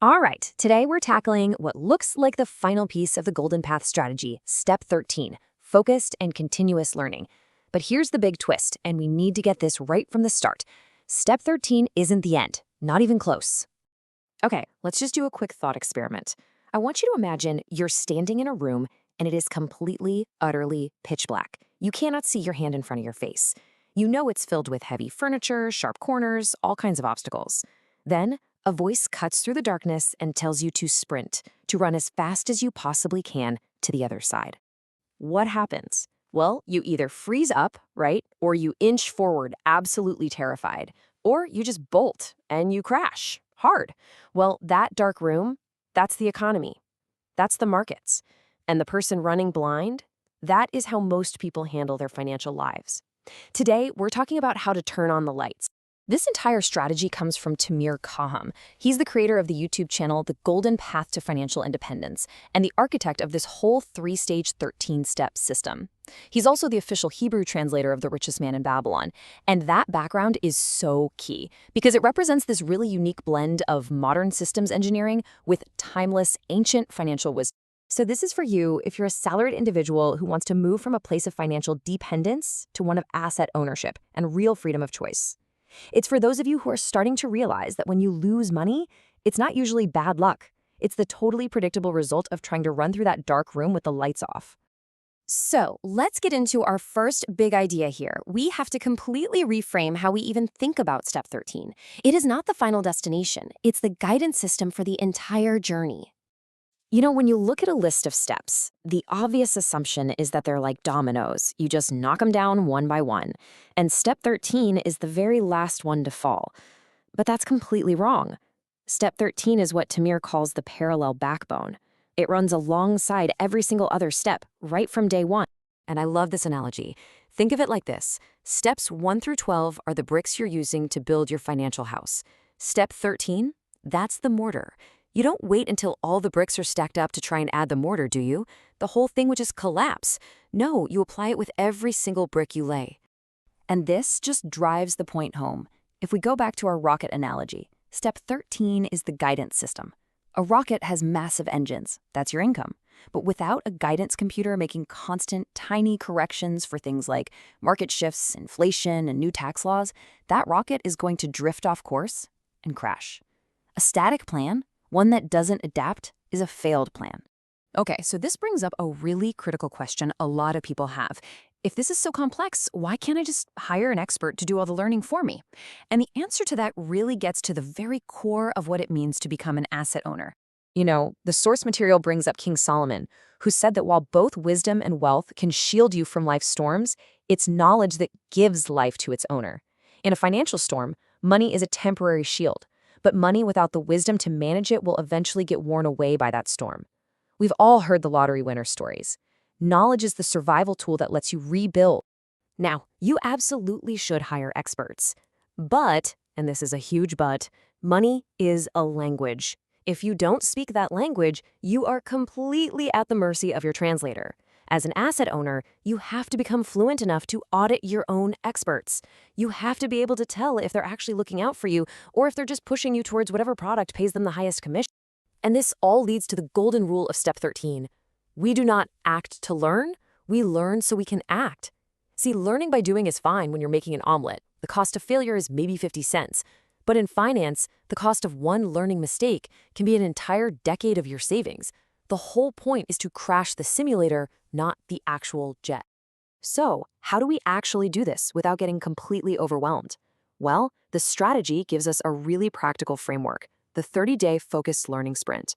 All right, today we're tackling what looks like the final piece of the Golden Path strategy, Step 13, focused and continuous learning. But here's the big twist, and we need to get this right from the start. Step 13 isn't the end, not even close. Okay, let's just do a quick thought experiment. I want you to imagine you're standing in a room and it is completely, utterly pitch black. You cannot see your hand in front of your face. You know it's filled with heavy furniture, sharp corners, all kinds of obstacles. Then, a voice cuts through the darkness and tells you to sprint, to run as fast as you possibly can to the other side. What happens? Well, you either freeze up, right? Or you inch forward, absolutely terrified. Or you just bolt and you crash, hard. Well, that dark room, that's the economy. That's the markets. And the person running blind, that is how most people handle their financial lives. Today, we're talking about how to turn on the lights. This entire strategy comes from Tamir Khaham. He's the creator of the YouTube channel, The Golden Path to Financial Independence, and the architect of this whole 3-stage 13-step system. He's also the official Hebrew translator of The Richest Man in Babylon. And that background is so key because it represents this really unique blend of modern systems engineering with timeless, ancient financial wisdom. So this is for you if you're a salaried individual who wants to move from a place of financial dependence to one of asset ownership and real freedom of choice. It's for those of you who are starting to realize that when you lose money, it's not usually bad luck. It's the totally predictable result of trying to run through that dark room with the lights off. So let's get into our first big idea here. We have to completely reframe how we even think about Step 13. It is not the final destination. It's the guidance system for the entire journey. You know, when you look at a list of steps, the obvious assumption is that they're like dominoes. You just knock them down one by one. And Step 13 is the very last one to fall. But that's completely wrong. Step 13 is what Tamir calls the parallel backbone. It runs alongside every single other step, right from day one. And I love this analogy. Think of it like this. Steps 1 through 12 are the bricks you're using to build your financial house. Step 13, that's the mortar. You don't wait until all the bricks are stacked up to try and add the mortar, do you? The whole thing would just collapse. No, you apply it with every single brick you lay. And this just drives the point home. If we go back to our rocket analogy, Step 13 is the guidance system. A rocket has massive engines. That's your income. But without a guidance computer making constant, tiny corrections for things like market shifts, inflation, and new tax laws, that rocket is going to drift off course and crash. A static plan, one that doesn't adapt, is a failed plan. Okay, so this brings up a really critical question a lot of people have. If this is so complex, why can't I just hire an expert to do all the learning for me? And the answer to that really gets to the very core of what it means to become an asset owner. You know, the source material brings up King Solomon, who said that while both wisdom and wealth can shield you from life's storms, it's knowledge that gives life to its owner. In a financial storm, money is a temporary shield. But money without the wisdom to manage it will eventually get worn away by that storm. We've all heard the lottery winner stories. Knowledge is the survival tool that lets you rebuild. Now, you absolutely should hire experts. But, and this is a huge but, money is a language. If you don't speak that language, you are completely at the mercy of your translator. As an asset owner, you have to become fluent enough to audit your own experts. You have to be able to tell if they're actually looking out for you or if they're just pushing you towards whatever product pays them the highest commission. And this all leads to the golden rule of Step 13. We do not act to learn, we learn so we can act. See, learning by doing is fine when you're making an omelet. The cost of failure is maybe 50 cents. But in finance, the cost of one learning mistake can be an entire decade of your savings. The whole point is to crash the simulator, not the actual jet. So, how do we actually do this without getting completely overwhelmed? Well, the strategy gives us a really practical framework, the 30-day focused learning sprint.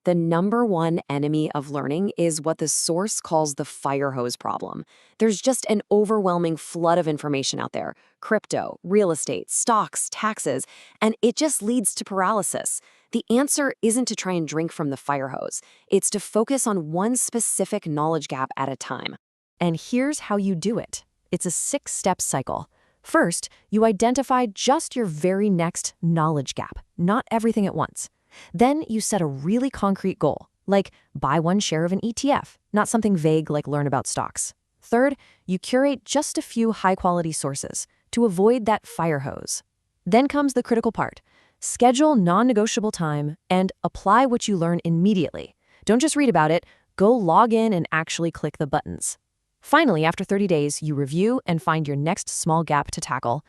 The number one enemy of learning is what the source calls the fire hose problem. There's just an overwhelming flood of information out there, crypto, real estate, stocks, taxes, and it just leads to paralysis. The answer isn't to try and drink from the fire hose. It's to focus on one specific knowledge gap at a time. And here's how you do it. It's a 6-step cycle. First, you identify just your very next knowledge gap, not everything at once. Then you set a really concrete goal, like buy one share of an ETF, not something vague like learn about stocks. Third, you curate just a few high-quality sources to avoid that fire hose. Then comes the critical part. Schedule non-negotiable time and apply what you learn immediately. Don't just read about it, go log in and actually click the buttons. Finally, after 30 days, you review and find your next small gap to tackle.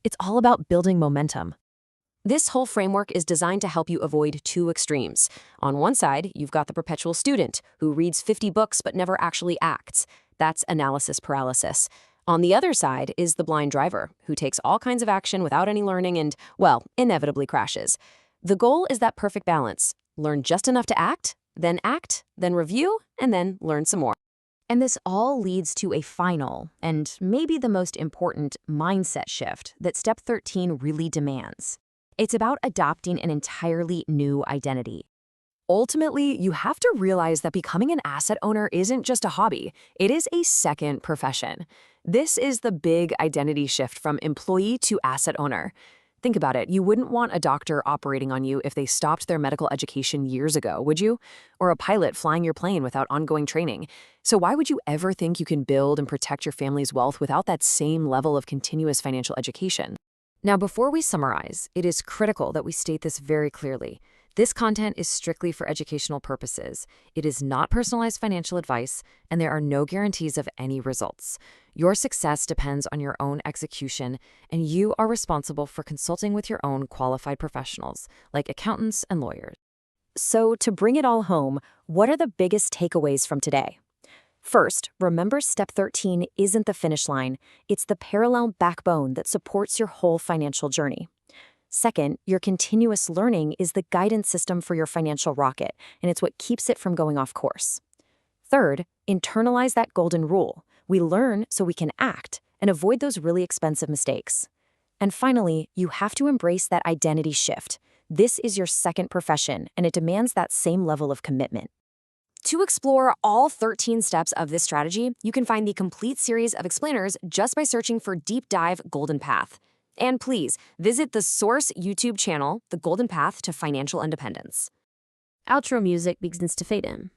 It's all about building momentum. This whole framework is designed to help you avoid two extremes. On one side, you've got the perpetual student who reads 50 books but never actually acts. That's analysis paralysis. On the other side is the blind driver who takes all kinds of action without any learning and, well, inevitably crashes. The goal is that perfect balance. Learn just enough to act, then review, and then learn some more. And this all leads to a final, and maybe the most important, mindset shift that Step 13 really demands. It's about adopting an entirely new identity. Ultimately, you have to realize that becoming an asset owner isn't just a hobby, it is a second profession. This is the big identity shift from employee to asset owner. Think about it, you wouldn't want a doctor operating on you if they stopped their medical education years ago, would you? Or a pilot flying your plane without ongoing training. So why would you ever think you can build and protect your family's wealth without that same level of continuous financial education? Now, before we summarize, it is critical that we state this very clearly. This content is strictly for educational purposes. It is not personalized financial advice, and there are no guarantees of any results. Your success depends on your own execution, and you are responsible for consulting with your own qualified professionals, like accountants and lawyers. So, to bring it all home, what are the biggest takeaways from today? First, remember Step 13 isn't the finish line. It's the parallel backbone that supports your whole financial journey. Second, your continuous learning is the guidance system for your financial rocket, and it's what keeps it from going off course. Third, internalize that golden rule. We learn so we can act and avoid those really expensive mistakes. And finally, you have to embrace that identity shift. This is your second profession, and it demands that same level of commitment. To explore all 13 steps of this strategy, you can find the complete series of explainers just by searching for Deep Dive Golden Path. And please, visit the Source YouTube channel, The Golden Path to Financial Independence. Outro music begins to fade in.